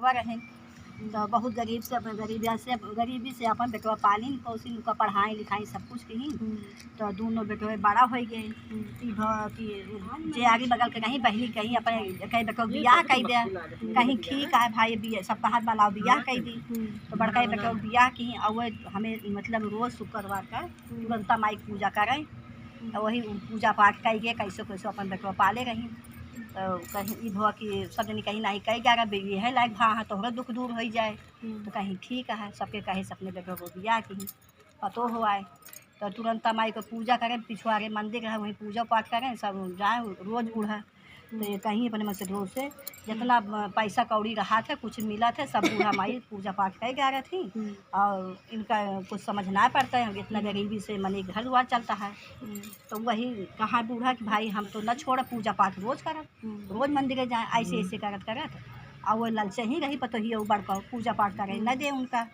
बेटवा रहे तो बहुत गरीबी से अपन बेटवा पाली पोसी उनका पढ़ाई लिखाई सब कुछ कहीं तो दोनों बेटवे बड़ा हो गए जे आगे बगल के कहीं बहनी कहीं अपन कहीं बेटवा बियाह कर दे कहीं ठीक है भाई सब कहा वाला बियाह कर दी तो बड़का बेटवा बियाह की और हमें मतलब रोज़ शुक्रवार का तुरंता माई पूजा करें वही पूजा पाठ करके कैसे कैसे अपन बेटवा पाले रही तो कहीं ई भवा कि सब जनी कहीं नहीं कही जा रहा यह लायक भा हाँ तोहरा दुख दूर हो जाए तो कहीं ठीक है सबके कहे सपने बेटवा को बियाह की पतो हो आए तो तुरंत माई को पूजा करें पिछुआरे मंदिर है वहीं पूजा पाठ करें सब जाए रोज़ बूढ़ा तो ये कहीं अपने मन से रोज से जितना पैसा कौड़ी रहा था कुछ मिला था सब बूढ़ा माई पूजा पाठ कर जा रही थी और इनका कुछ समझ ना पड़ता है इतना गरीबी से मनी घर द्वार चलता है तो वही कहा बूढ़ा कि भाई हम तो न छोड़ पूजा पाठ रोज़ करत रोज़ मंदिर जाए ऐसे ऐसे करत और वो ललचे ही रही पतो ही बड़का पूजा पाठ करे न दे उनका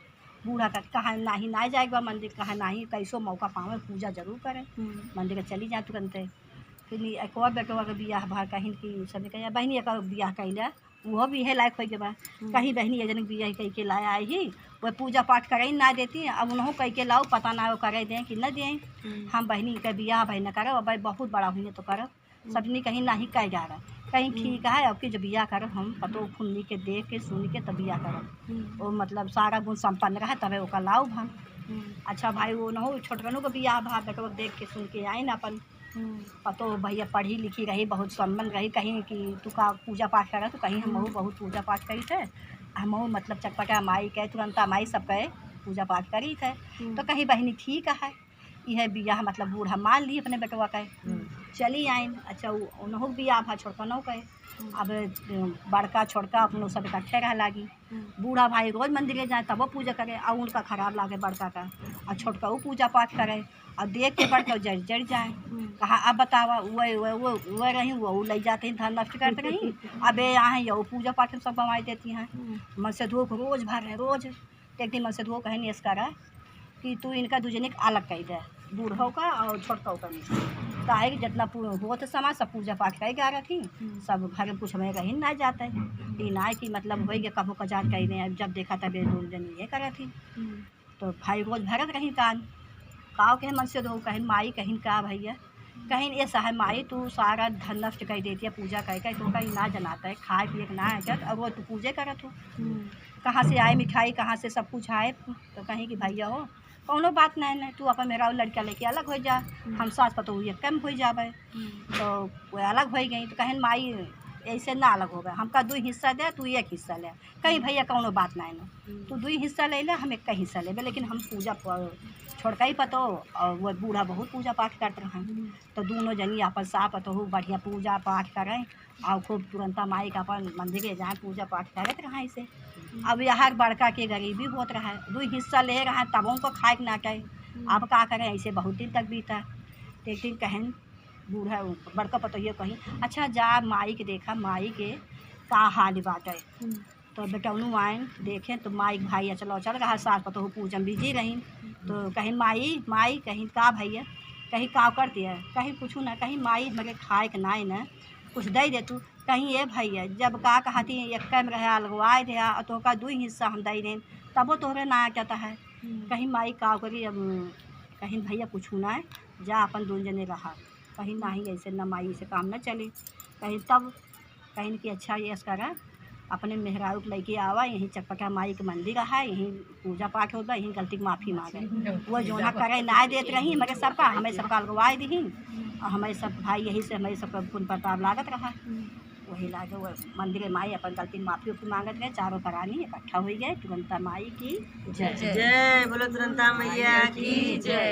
बूढ़ा का कहा नहीं ना जाएगा मंदिर कहा नहीं कैसो मौका पावे पूजा जरूर करें मंदिर चली जाए तुरंत फिर एक और बेटवा के बियाह भा कहीं की सब कह बहनी एक बियाह कैला वो भी है लायक हो गया कहीं बहनी जन बियाह कह के लाया आई ही वह पूजा पाठ करे ना देती अब उन्हों कह के लाओ पता ना हो करे दें कि न दें हम बहनी का बियाह भाई न करो भाई बहुत बड़ा हुई तो करो सबनी कहीं ना ही कह जा रहा कहीं ठीक है अब कि जब बियाह करो हम पतो खुन्नी के देख के सुन के तब बियाह करो वो मतलब सारा गुण संपन्न रहा तब ओका लाओ भाई अच्छा भाई वो न हो छोटकनों को बियाह भा बेटो देख के सुन के आए ना अपन पतो भैया पढ़ी लिखी रही बहुत सम्मान रही कहीं कि तू का पूजा पाठ करा तो कहीं हम बहुत पूजा पाठ करी थे हम मतलब चटपटा माई कहे तुरंता माई सब कहे पूजा पाठ करी थे तो कहीं बहनी ठीक है यह बियाह मतलब बूढ़ा मान ली अपने बेटवा कहे चली आइन अच्छा उन्हों बियाह भा छोड़कनों कहे अब बड़का छोड़का अपनों सब इकट्ठे रह लागी बूढ़ा भाई रोज़ मंदिर जाए तब वो पूजा करे और उनका खराब लागे बड़का का और छोटका वो पूजा पाठ करे और देख के बड़का जड़ जाए कहा अब बतावा वो रही वो ले जाते हैं धन नष्ट करते रही अब यहाँ यो पूजा पाठ सब बवाई देती हैं मन से धोख रोज़ भर है रोज़ एक दिन मन से धो कहे नहीं करा कि तू इनका दूजने अलग कही दे बूढ़ों का और छोटका का काहे कि जितना हो तो समाज सब पूजा पाठ कर आ रही थी सब घर में कुछ हमें कहीं ना जाता है तीन आए कि मतलब हो गया कभो कजात कही नहीं जब देखा तब जन ये करे थी तो भाई रोज़ भरत रही कान काव के मन से दो कहीं माई कहीं का भैया कहीं ऐसा है माई तू सारा धन नष्ट कर देती है पूजा कर तो कहीं ना जनाता है खाए पिए ना है और वो तू पूजे करत हो कहाँ से आए मिठाई कहाँ से सब कुछ आए तो कहीं कि भैया हो कौनो बात नहीं तू अपन मेरा लड़का लेके अलग हो जा हम सास पतो ये कम हो जावे तो वो अलग हो गई तो कहीं माई ऐसे ना अलग हो गए हमका 2 हिस्सा दे तू 1 हिस्सा ले कहीं भैया कौनो बात नहीं ना तू 2 हिस्सा ले ले हम 1 हिस्सा ले लेकिन हम पूजा छोड़का ही पतो और वो बूढ़ा बहुत पूजा पाठ करते हैं तो दोनों जनी आपस सा पतो बढ़िया पूजा पाठ करें और खूब तुरंता माई का अपन मंदिर जाए पूजा पाठ करते रहा इसे अब यहाँ बड़का के गरीबी बहुत रहा है 2 हिस्सा ले रहा है तब उनको खाए ना कहे अब क्या करें ऐसे बहुत दिन तक बीता तो एक दिन कहें बूढ़ा बड़का पतो ये कहीं अच्छा जा माई के देखा माई के का हाल बात है तो बेटौनू आए देखें तो माई भाई चलो चल रहा सास पतो पूजन बिजी रही तो कहीं माई कहीं का भैया कहीं का करती है कहीं कुछ ना कहीं माई मगे खाए के ना न कुछ दे दे तू कहीं ये भैया जब का कहती एक में रहा लगवाए दे तो का 2 हिस्सा हम दे दें तब वो तोहरे ना जाता है कहीं माई का करी अब कहीं भैया कुछ ना है जा अपन 2 जने रहा कहीं ना ही ऐसे न माई से काम न चले कहीं तब कहीं कि अच्छा ये करा अपने मेहरारू के लेके आवा यहीं चटपटा माई के मंदिर है यहीं पूजा पाठ होता यहीं गलती की माफ़ी मांगे वो जोना करे ना देते रही मगर सबका हमें सबका लगवाए दी और हमारे सब भाई यही से हमारे सबका पुण्य प्रताप लागत रहा वही लागे वो मंदिर माई अपन गलती माफ़ी उपी मांगत रहे चारों प्राणी इकट्ठा हो गए तुरंता माई की जय जय बोलो तुरंता मैया की जय।